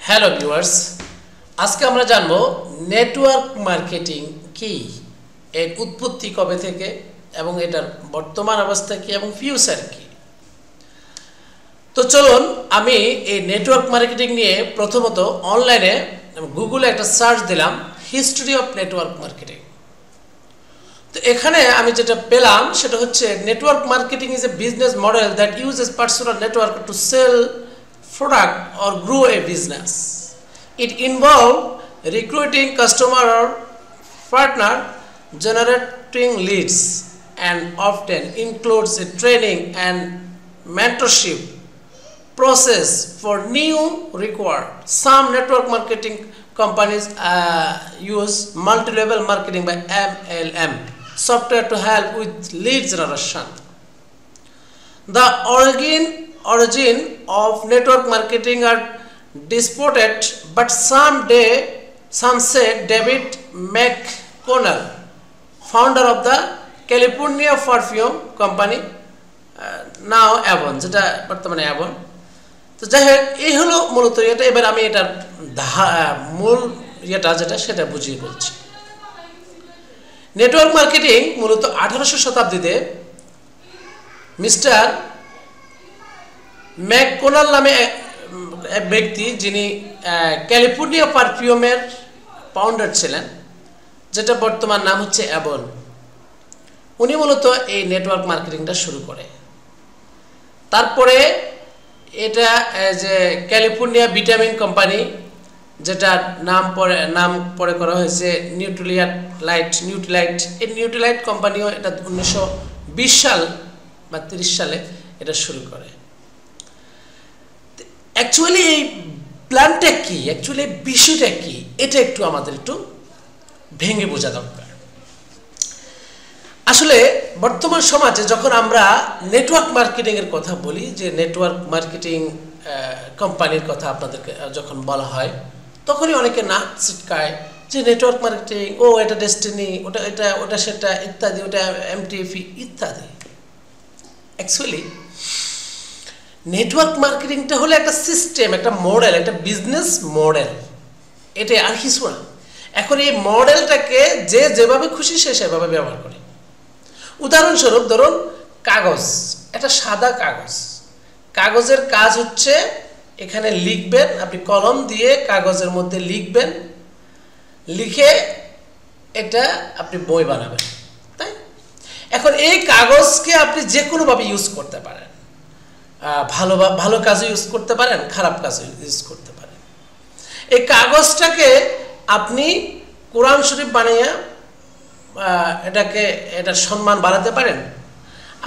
Hello viewers, আজকে আমরা জানবো নেটওয়ার্ক মার্কেটিং কি, এর উৎপত্তি কবে থেকে এবং এটার বর্তমান অবস্থা কি এবং ফিউচার কি। তো চলুন আমি এই নেটওয়ার্ক মার্কেটিং নিয়ে প্রথমত অনলাইনে গুগলে একটা সার্চ দিলাম, হিস্ট্রি অফ নেটওয়ার্ক মার্কেটিং। তো এখানে আমি যেটা পেলাম সেটা হচ্ছে network marketing is a business model that uses personal network to sell product or grow a business. It involves recruiting customer or partner, generating leads, and often includes a training and mentorship process for new required. Some network marketing companies use multi-level marketing by MLM software to help with lead generation. The origin of network marketing are disputed, but some say David McConnell, founder of the California perfume company, now Avon, যেটা বর্তমানে Avon। তো যাই হোক, এই হলো মূলত এটা। এবার আমি এটার মূল যেটা সেটা বুঝিয়ে বলছি। নেটওয়ার্ক মার্কেটিং মূলত 1800 শতাব্দীতে মিস্টার ম্যাককোনাল নামে এক ব্যক্তি, যিনি ক্যালিফোর্নিয়া পারফিউমের ফাউন্ডার ছিলেন, যেটা বর্তমান নাম হচ্ছে অ্যাবন। উনি মূলত এই নেটওয়ার্ক মার্কেটিংটা শুরু করে। তারপরে এটা যে ক্যালিফোর্নিয়া ভিটামিন কোম্পানি, যেটার নাম পরে করা হয়েছে নিউট্রিলাইট। এই নিউট্রিলাইট কোম্পানিও এটা 1920 সাল বা 30 সালে এটা শুরু করে। অ্যাকচুয়ালি এই প্ল্যানটা কি, অ্যাকচুয়ালি বিষয়টা কি, এটা একটু আমাদের একটু ভেঙে বোঝা দরকার। আসলে বর্তমান সমাজে যখন আমরা নেটওয়ার্ক মার্কেটিংয়ের কথা বলি, যে নেটওয়ার্ক মার্কেটিং কোম্পানির কথা আপনাদেরকে যখন বলা হয়, তখনই অনেকে নাক ছিটকায় যে নেটওয়ার্ক মার্কেটিং, ও এটা ডেস্টিনি, ওটা সেটা ইত্যাদি, ওটা এমটিএফি ইত্যাদি। অ্যাকচুয়ালি নেটওয়ার্ক মার্কেটিংটা হলো একটা সিস্টেম, একটা মডেল, একটা বিজনেস মডেল, এটা আর কিছু না। এখন এই মডেলটাকে যে যেভাবে খুশি সে সেভাবে ব্যবহার করে। উদাহরণস্বরূপ ধরুন, কাগজ, একটা সাদা কাগজের কাজ হচ্ছে এখানে লিখবেন, আপনি কলম দিয়ে কাগজের মধ্যে লিখবেন, লিখে এটা আপনি বই বানাবেন, তাই। এখন এই কাগজকে আপনি যে কোনোভাবে ইউজ করতে পারেন, ভালো কাজে ইউজ করতে পারেন, খারাপ কাজে ইউজ করতে পারেন। এই কাগজটাকে আপনি কোরআন শরীফ বানিয়ে এটার সম্মান বাড়াতে পারেন,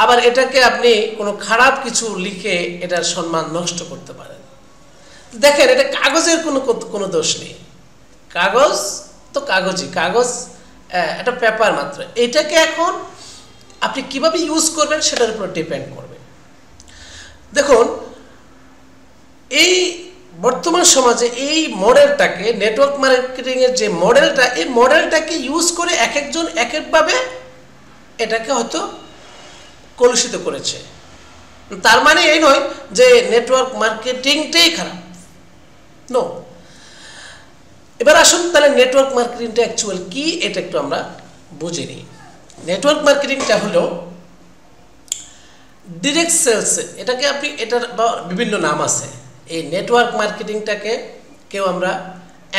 আবার এটাকে আপনি কোনো খারাপ কিছু লিখে এটার সম্মান নষ্ট করতে পারেন। দেখেন, এটা কাগজের কোনো দোষ নেই। কাগজ তো কাগজ এটা পেপার মাত্র। এটাকে এখন আপনি কিভাবে ইউজ করবেন সেটার উপর ডিপেন্ড করবে। দেখুন, এই বর্তমান সমাজে এই মডেলটাকে, নেটওয়ার্ক মার্কেটিংয়ের যে মডেলটা, এই মডেলটাকে ইউজ করে এক একজন এক একভাবে এটাকে হয়তো কলুষিত করেছে। তার মানে এই নয় যে নেটওয়ার্ক মার্কেটিংটাই খারাপ, নো। এবার আসুন তাহলে নেটওয়ার্ক মার্কেটিংটা অ্যাকচুয়াল কি, এটা একটু আমরা বুঝে নিই। নেটওয়ার্ক মার্কেটিংটা হলো ডিরেক্ট সেলস। এটাকে আপনি, এটার বিভিন্ন নাম আছে। এই নেটওয়ার্ক মার্কেটিংটাকে কেউ আমরা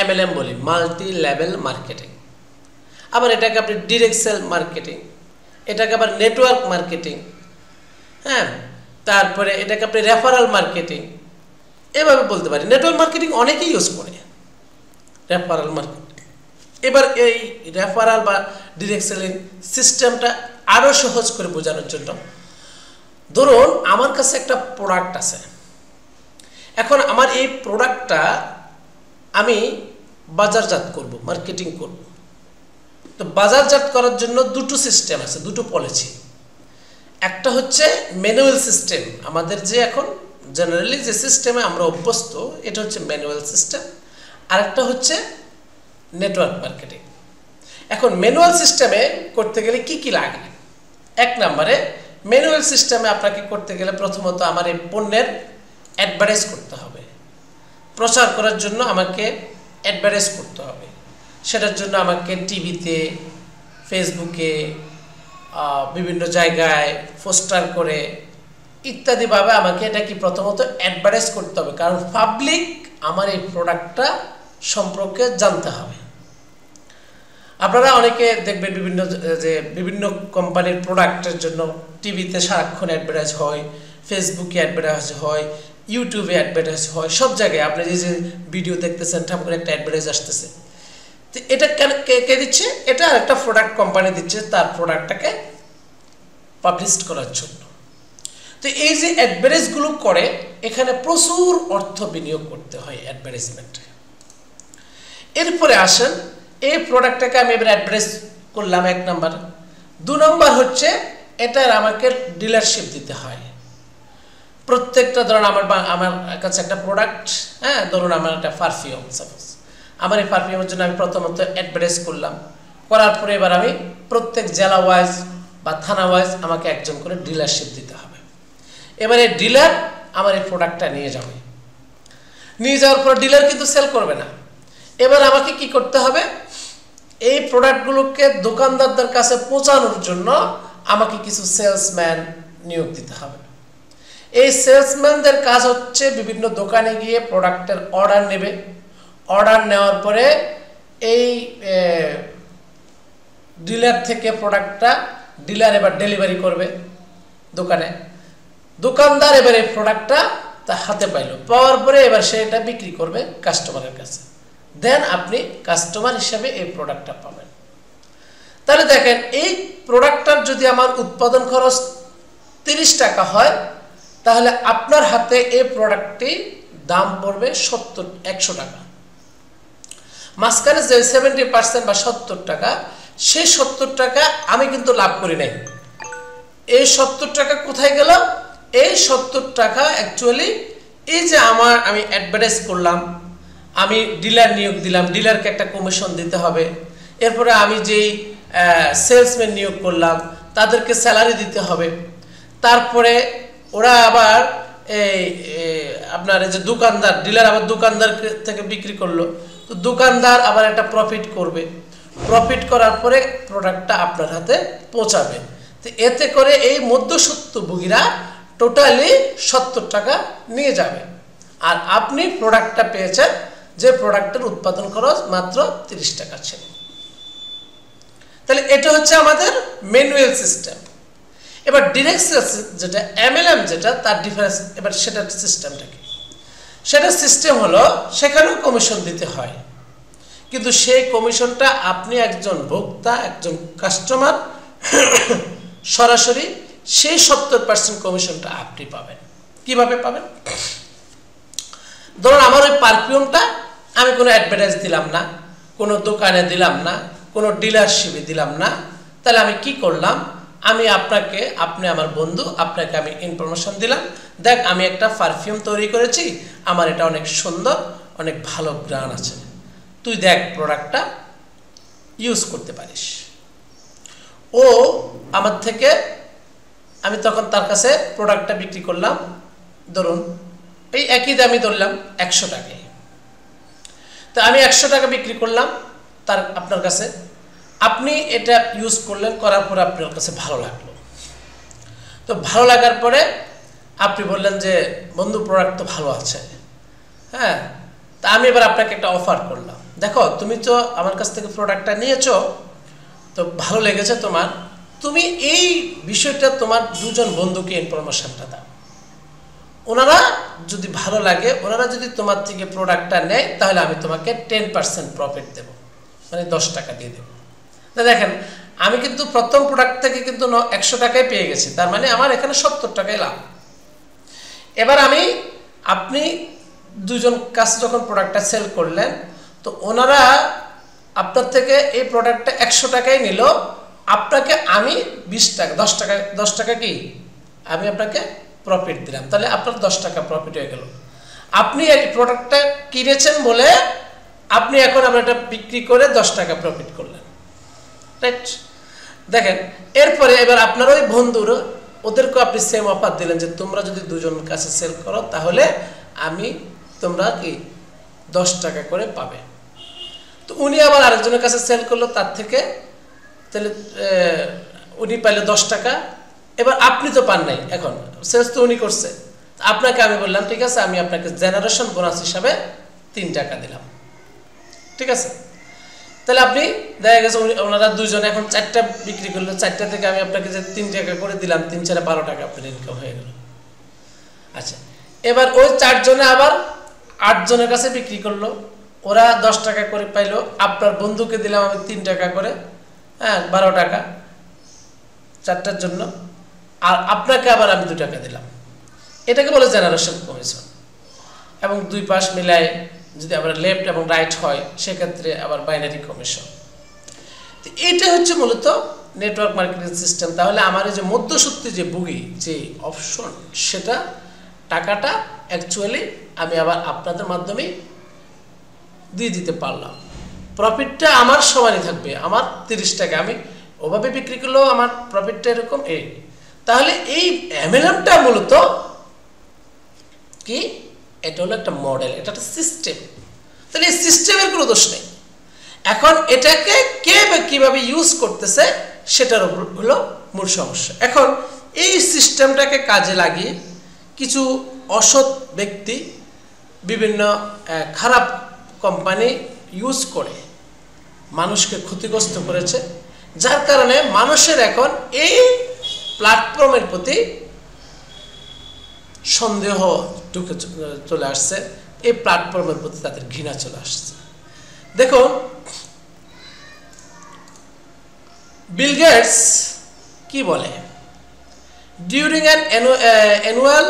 MLM বলি, মাল্টি লেভেল মার্কেটিং। আবার এটাকে আপনি ডিরেক্ট সেল মার্কেটিং, এটাকে আবার নেটওয়ার্ক মার্কেটিং, হ্যাঁ। তারপরে এটাকে আপনি রেফারাল মার্কেটিং, এভাবে বলতে পারি। নেটওয়ার্ক মার্কেটিং অনেকেই ইউজ করে, রেফারাল মার্কেটিং। এবার এই রেফারাল বা ডিরেক্ট সেলিং সিস্টেমটা আরও সহজ করে বোঝানোর জন্য, ধরুন আমার কাছে একটা প্রোডাক্ট আছে। এখন আমার এই প্রোডাক্টটা আমি বাজারজাত করব, মার্কেটিং করব। তো বাজারজাত করার জন্য দুটো সিস্টেম আছে, দুটো পলিসি। একটা হচ্ছে ম্যানুয়াল সিস্টেম, আমাদের যে এখন জেনারেলি যে সিস্টেমে আমরা অভ্যস্ত, এটা হচ্ছে ম্যানুয়াল সিস্টেম। আরেকটা হচ্ছে নেটওয়ার্ক মার্কেটিং। এখন ম্যানুয়াল সিস্টেমে করতে গেলে কি কি লাগে? এক নম্বরে, ম্যানুয়াল সিস্টেমে আপনাকে করতে গেলে প্রথমত আমার এই পণ্যের অ্যাডভার্টাইজ করতে হবে। প্রচার করার জন্য আমাকে অ্যাডভার্টাইজ করতে হবে। সেটার জন্য আমাকে টিভিতে, ফেসবুকে, বিভিন্ন জায়গায় পোস্টার করে ইত্যাদিভাবে আমাকে এটা কি প্রথমত অ্যাডভার্টাইজ করতে হবে, কারণ পাবলিক আমার এই প্রোডাক্টটা সম্পর্কে জানতে হবে। আপনারা অনেকে দেখবেন বিভিন্ন কোম্পানির প্রোডাক্টের জন্য টিভিতে সারাক্ষণ অ্যাডভার্টাইজ হয়, ফেসবুকে অ্যাডভার্টাইজ হয়, ইউটিউবে অ্যাডভার্টাইজ হয়, সব জায়গায় আপনি যে ভিডিও দেখতেছেন ঠাম করে একটা অ্যাডভার্টাইজ আসতেছে। তো এটা কে দিচ্ছে? এটা একটা প্রোডাক্ট কোম্পানি দিচ্ছে তার প্রোডাক্টটাকে পাবলিশ করার জন্য। তো এই যে অ্যাডভার্টাইজগুলো করে, এখানে প্রচুর অর্থ বিনিয়োগ করতে হয় অ্যাডভার্টাইজমেন্টে। এরপরে আসেন, এই প্রোডাক্টটাকে আমি এবার অ্যাডভার্টাইজ করলাম 1 নাম্বার। 2 নাম্বার হচ্ছে এটার আমাকে ডিলারশিপ দিতে হয়। প্রত্যেকটা ধরুন আমার কাছে একটা প্রোডাক্ট, হ্যাঁ ধরুন আমার একটা পারফিউম, সাপোজ আমার এই পারফিউমের জন্য আমি প্রথমত অ্যাডভার্টাইজ করলাম, করার পরে এবার আমি প্রত্যেক জেলা ওয়াইজ বা থানা ওয়াইজ আমাকে একজন করে ডিলারশিপ দিতে হবে। এবারে ডিলার আমার এই প্রোডাক্টটা নিয়ে যাবে, নিয়ে যাওয়ার পর ডিলার কিন্তু সেল করবে না। এবার আমাকে কি করতে হবে? এই প্রোডাক্টগুলোকে দোকানদারদের কাছে পৌঁছানোর জন্য আমাকে কিছু সেলসম্যান নিয়োগ দিতে হবে। এই সেলসম্যানদের কাজ হচ্ছে বিভিন্ন দোকানে গিয়ে প্রোডাক্টের অর্ডার নেবে, অর্ডার নেওয়ার পরে এই ডিলার থেকে প্রোডাক্টটা ডিলার এবার ডেলিভারি করবে দোকানে। দোকানদার এবার এই প্রোডাক্টটা তার হাতে পাইল, পাওয়ার পরে এবার সে এটা বিক্রি করবে কাস্টমারের কাছে। দেন আপনি কাস্টমার হিসাবে এই প্রোডাক্টটা পাবেন। তাহলে দেখেন, এই প্রোডাক্টটার যদি আমার উৎপাদন খরচ 30 টাকা হয়, তাহলে আপনার হাতে এই প্রোডাক্টটি দাম পড়বে 100 টাকা। মাঝখানে যে 70% বা 70 টাকা, সেই 70 টাকা আমি কিন্তু লাভ করি নাই। এই 70 টাকা কোথায় গেল? এই 70 টাকা অ্যাকচুয়ালি এই যে আমি অ্যাডভার্টাইজ করলাম, আমি ডিলার নিয়োগ দিলাম, ডিলারকে একটা কমিশন দিতে হবে। এরপরে আমি যেই সেলসম্যান নিয়োগ করলাম তাদেরকে স্যালারি দিতে হবে। তারপরে ওরা আবার আপনার এই যে দোকানদার, ডিলার আবার দোকানদার থেকে বিক্রি করলো, তো দোকানদার আবার একটা প্রফিট করবে, প্রফিট করার পরে প্রোডাক্টটা আপনার হাতে পৌঁছাবে। তো এতে করে এই মধ্যস্বত্বভোগীরা টোটালি 70 টাকা নিয়ে যাবে, আর আপনি প্রোডাক্টটা পেয়েছেন যে প্রোডাক্টের উৎপাদন খরচ মাত্র 30 টাকা ছিল। তাহলে এটা হচ্ছে আমাদের ম্যানুয়াল সিস্টেম। এবার ডিরেক্ট সেলস যেটা, MLM যেটা, তার ডিফারেন্স এবার সেটার সিস্টেমটা কি? সেটার সিস্টেম হলো সেখানেও কমিশন দিতে হয়, কিন্তু সেই কমিশনটা আপনি একজন ভোক্তা, একজন কাস্টমার সরাসরি সেই 70% কমিশনটা আপনি পাবেন। কিভাবে পাবেন? ধরুন আমার ওই পারফিউমটা আমি কোনো অ্যাডভার্টাইজ দিলাম না, কোনো দোকানে দিলাম না, কোনো ডিলারশিপে দিলাম না। তাহলে আমি কি করলাম? আমি আপনি আমার বন্ধু, আপনাকে আমি ইনফরমেশন দিলাম, দেখ আমি একটা পারফিউম তৈরি করেছি, আমার এটা অনেক সুন্দর, অনেক ভালো গ্রান আছে, তুই দেখ প্রোডাক্টটা ইউজ করতে পারিস। ও আমার থেকে, আমি তখন তার কাছে প্রোডাক্টটা বিক্রি করলাম, ধরুন এই একই দামি ধরলাম 100 টাকায়। তো আমি 100 টাকা বিক্রি করলাম আপনার কাছে, আপনি এটা ইউজ করলেন, করার পরে আপনার কাছে ভালো লাগলো। তো ভালো লাগার পরে আপনি বললেন যে বন্ধু প্রোডাক্ট তো ভালো আছে, হ্যাঁ, তা আমি এবার আপনাকে একটা অফার করলাম, দেখো তুমি তো আমার কাছ থেকে প্রোডাক্টটা নিয়েছো, তো ভালো লেগেছে তোমার, তুমি এই বিষয়টা তোমার 2 জন বন্ধুকে ইনফরমেশনটা দাও, ওনারা যদি ভালো লাগে, ওনারা যদি তোমার থেকে প্রোডাক্টটা নেয়, তাহলে আমি তোমাকে 10% প্রফিট দেব, মানে 10 টাকা দিয়ে দেব। তা দেখেন, আমি কিন্তু প্রথম প্রোডাক্ট থেকে কিন্তু 100 টাকায় পেয়ে গেছি, তার মানে আমার এখানে 70 টাকায় লাভ। এবার আপনি 2 জন কাছে যখন প্রোডাক্টটা সেল করলেন, তো ওনারা আপনার থেকে এই প্রোডাক্টটা 100 টাকায় নিল, আপনাকে আমি 20 টাকা 10 টাকা কি আমি আপনাকে প্রফিট দিলাম, তাহলে আপনার 10 টাকা প্রফিট হয়ে গেল। আপনি এই প্রোডাক্টটা কিনেছেন বলে আপনি এখন আমরা এটা বিক্রি করে 10 টাকা প্রফিট করলেন, রাইট? দেখেন, এরপরে এবার আপনার ওই বন্ধুরা, ওদেরকে আপনি সেম অফার দিলেন যে তোমরা যদি 2 জন কাছে সেল করো, তাহলে তোমরা কি 10 টাকা করে পাবে। তো উনি আবার আরেকজনের কাছে সেল করলো, তার থেকে তাহলে উনি পাইলো 10 টাকা। এবার আপনি তো পান নাই, এখন সেলস তো উনি করছে, আপনাকে আমি বললাম ঠিক আছে আমি আপনাকে জেনারেশন বোনাস হিসাবে 3 টাকা দিলাম, ঠিক আছে। তাহলে আপনি দেখা গেছে ওনারা দুজনে এখন 4টা বিক্রি করলো, 4টা থেকে আমি আপনাকে যে 3 টাকা করে দিলাম, 3 4 12 টাকা আপনার ইনকাম হয়ে গেল। আচ্ছা, এবার ওই 4 জনে আবার 8 জনের কাছে বিক্রি করলো, ওরা 10 টাকা করে পাইলো, আপনার বন্ধুকে দিলাম আমি 3 টাকা করে, হ্যাঁ 12 টাকা 4টার জন্য, আর আপনাকে আবার আমি 2 টাকা দিলাম। এটাকে বলে জেনারেশন কমিশন। এবং দুই পাশ মিলায় যদি আবার লেফট এবং রাইট হয় সেক্ষেত্রে আবার বাইনারি কমিশন। তো এইটা হচ্ছে মূলত নেটওয়ার্ক মার্কেটিং সিস্টেম। তাহলে আমার এই যে মধ্যসূত্রে যে বুগি যে অপশন, সেটা টাকাটা অ্যাকচুয়ালি আমি আবার আপনাদের মাধ্যমে দিয়ে দিতে পারলাম। প্রফিটটা আমার সমানই থাকবে, আমার 30 টাকা, আমি ওভাবে বিক্রি করলেও আমার প্রফিটটা এরকম এই। তাহলে এই এমএলএমটা মূলত কি, এটা হলো একটা মডেল, এটা একটা সিস্টেম। তাহলে এই সিস্টেমের কোনো দোষ নেই। এখন এটাকে কে বা কিভাবে ইউজ করতেছে সেটার উপর হলো মূল সমস্যা। এখন এই সিস্টেমটাকে কাজে লাগিয়ে কিছু অসৎ ব্যক্তি, বিভিন্ন খারাপ কোম্পানি ইউজ করে মানুষকে ক্ষতিগ্রস্ত করেছে, যার কারণে মানুষের এখন এই প্ল্যাটফর্মের প্রতি সন্দেহ ঢুকে চলে আসছে, এই প্ল্যাটফর্মের প্রতি তাদের ঘৃণা চলে আসছে। দেখুন, বিল গেটস কি বলে, during an annual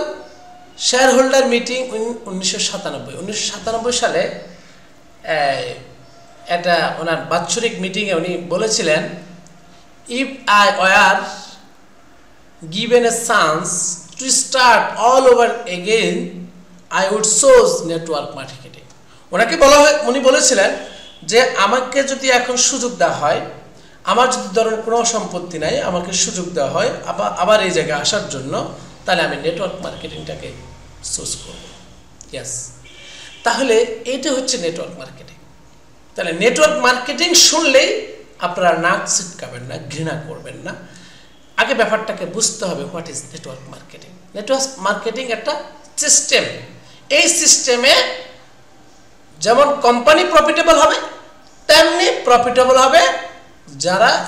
share holder meeting 1997 সালে এটা ওনার বাৎসরিক মিটিংয়ে উনি বলেছিলেন, if I were given a chance to start all over again I would choose network marketing। ওনাকে উনি বলেছিলেন যে আমাকে যদি এখন সুযোগ দেওয়া হয়, আমার যদি ধরুন কোনো সম্পত্তি নাই, আমাকে সুযোগ দেওয়া হয় আবার এই জায়গায় আসার জন্য, তাহলে আমি নেটওয়ার্ক মার্কেটিংটাকে চুজ করব। ইয়েস, তাহলে এইটা হচ্ছে নেটওয়ার্ক মার্কেটিং। তাহলে নেটওয়ার্ক মার্কেটিং শুনলেই আপনারা নাক ছিটকাবেন না, ঘৃণা করবেন না। আগে ব্যাপারটাকে বুঝতে হবে, what is network marketing. Network marketing একটা সিস্টেম। এই সিস্টেমে যেমন কোম্পানি প্রফিটেবল হবে, তেমনি প্রফিটেবল হবে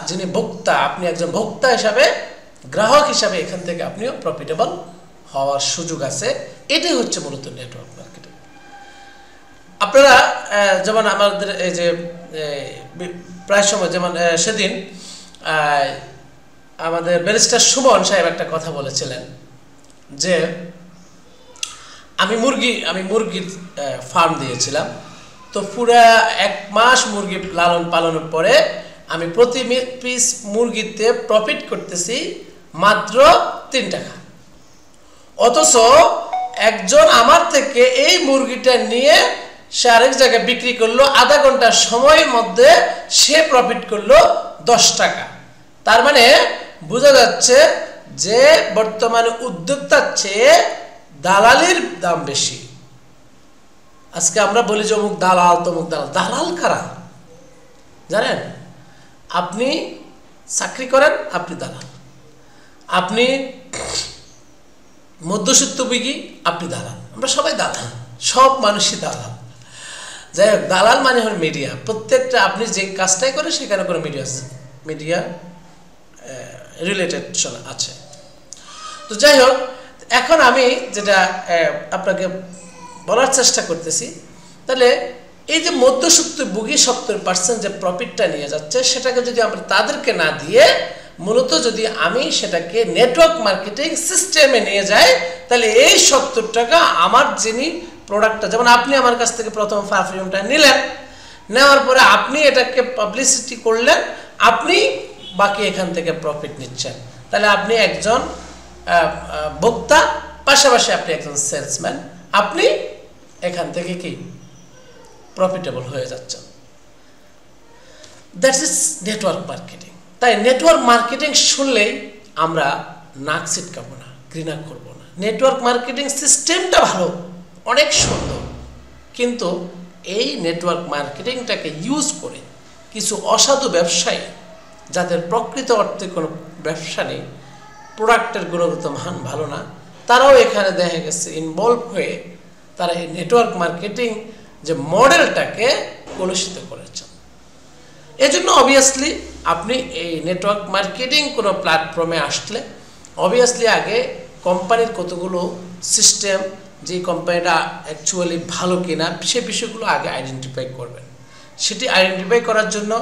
যিনি ভোক্তা। আপনি একজন ভোক্তা হিসাবে, গ্রাহক হিসাবে এখান থেকে আপনিও প্রফিটেবল হওয়ার সুযোগ আছে। এটাই হচ্ছে মূলত নেটওয়ার্ক মার্কেটিং। আপনারা যেমন আমাদের এই যে প্রায় সময়, যেমন সেদিন আমাদের ব্যারিস্টার সুমন সাহেব একটা কথা বলেছিলেন যে আমি মুরগির ফার্ম দিয়েছিলাম, তো পুরা 1 মাস মুরগি লালন পালনের পরে আমি প্রতি পিস মুরগিতে প্রফিট করতেছি মাত্র 3 টাকা। অথচ একজন আমার থেকে এই মুরগিটা নিয়ে সে আরেক জায়গায় বিক্রি করলো, আধা ঘন্টার সময়ের মধ্যে সে প্রফিট করলো 10 টাকা। তার মানে বোঝা যাচ্ছে যে বর্তমানে উদ্যোক্তার চেয়ে দালালির দাম বেশি। আজকে আমরা বলি যে অমুক দালাল, তমুক দালাল। দালাল কারা জানেন? আপনি চাকরি করেন, আপনি দালাল। আপনি মধ্যস্বত্বভোগী, আপনি দালাল। আমরা সবাই দালাল, সব মানুষই দালাল। যাই হোক, দালাল মানে হল মিডিয়া। প্রত্যেকটা আপনি যে কাজটাই করে সেখানে কোনো মিডিয়া রিলেটেড আছে। তো যাই হোক, এখন আমি যেটা আপনাকে বলার চেষ্টা করতেছি, তাহলে এই যে মধ্যস্বত্বভোগী 70% যে প্রফিটটা নিয়ে যাচ্ছে, সেটাকে যদি আমরা তাদেরকে না দিয়ে মূলত যদি আমি সেটাকে নেটওয়ার্ক মার্কেটিং সিস্টেমে নিয়ে যাই, তাহলে এই 70 টাকা আমার যিনি প্রোডাক্টটা, যেমন আপনি আমার কাছ থেকে প্রথম পারফিউমটা নিলেন, নেওয়ার পরে আপনি এটাকে পাবলিসিটি করলেন, আপনি বাকি এখান থেকে প্রফিট নিচ্ছেন। তাহলে আপনি একজন ভোক্তা, পাশাপাশি আপনি একজন সেলসম্যান, আপনি এখান থেকে কি প্রফিটেবল হয়ে যাচ্ছেন। That's is network marketing. তাই নেটওয়ার্ক মার্কেটিং শুনলেই আমরা নাক ছিটকাবো না, ঘৃণা করবো না। নেটওয়ার্ক মার্কেটিং সিস্টেমটা ভালো, অনেক সুন্দর, কিন্তু এই নেটওয়ার্ক মার্কেটিংটাকে ইউজ করে কিছু অসাধু ব্যবসায়ী, যাদের প্রকৃত অর্থে কোনো ব্যবসা নেই, প্রোডাক্টের গুণগত মান ভালো না, তারাও এখানে দেখা গেছে ইনভলভ হয়ে তারা এই নেটওয়ার্ক মার্কেটিং যে মডেলটাকে কলুষিত করেছেন। এজন্য অবভিয়াসলি আপনি এই নেটওয়ার্ক মার্কেটিং কোনো প্ল্যাটফর্মে আসলে অবভিয়াসলি আগে কোম্পানির কতগুলো সিস্টেম, যে কোম্পানিটা অ্যাকচুয়ালি ভালো কিনা সে বিষয়গুলো আগে আইডেন্টিফাই করবেন। সেটি আইডেন্টিফাই করার জন্য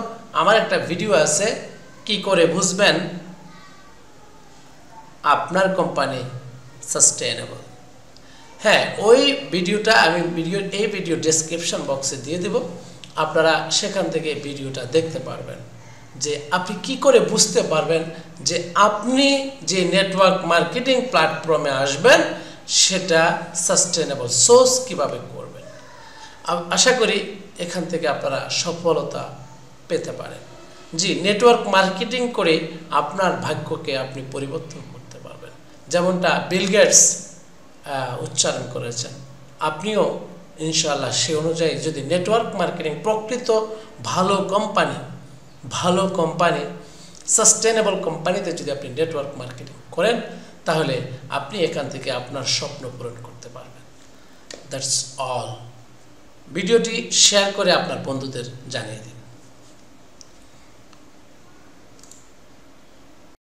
আমার একটা ভিডিও আছে, কি করে বুঝবেন আপনার কোম্পানি সাস্টেইনেবল। হ্যাঁ, ওই ভিডিওটা আমি এই ভিডিও ডেসক্রিপশন বক্সে দিয়ে দেব, আপনারা সেখান থেকে ভিডিওটা দেখতে পারবেন যে আপনি কি করে বুঝতে পারবেন যে আপনি যে নেটওয়ার্ক মার্কেটিং প্ল্যাটফর্মে আসবেন সেটা সাস্টেইনেবল সোর্স কিভাবে করবেন। আশা করি এখান থেকে আপনারা সফলতা পেতে পারেন। জি, নেটওয়ার্ক মার্কেটিং করে আপনার ভাগ্যকে আপনি পরিবর্তন করতে পারবেন, যেমনটা বিল গেটস উচ্চারণ করেছেন। আপনিও ইনশাআল্লাহ সে অনুযায়ী যদি নেটওয়ার্ক মার্কেটিং প্রকৃত ভালো কোম্পানি সাস্টেইনেবল কোম্পানিতে যদি আপনি নেটওয়ার্ক মার্কেটিং করেন, তাহলে আপনি এখান থেকে আপনার স্বপ্ন পূরণ করতে পারবেন। That's all. ভিডিওটি শেয়ার করে আপনার বন্ধুদের জানিয়ে দিন।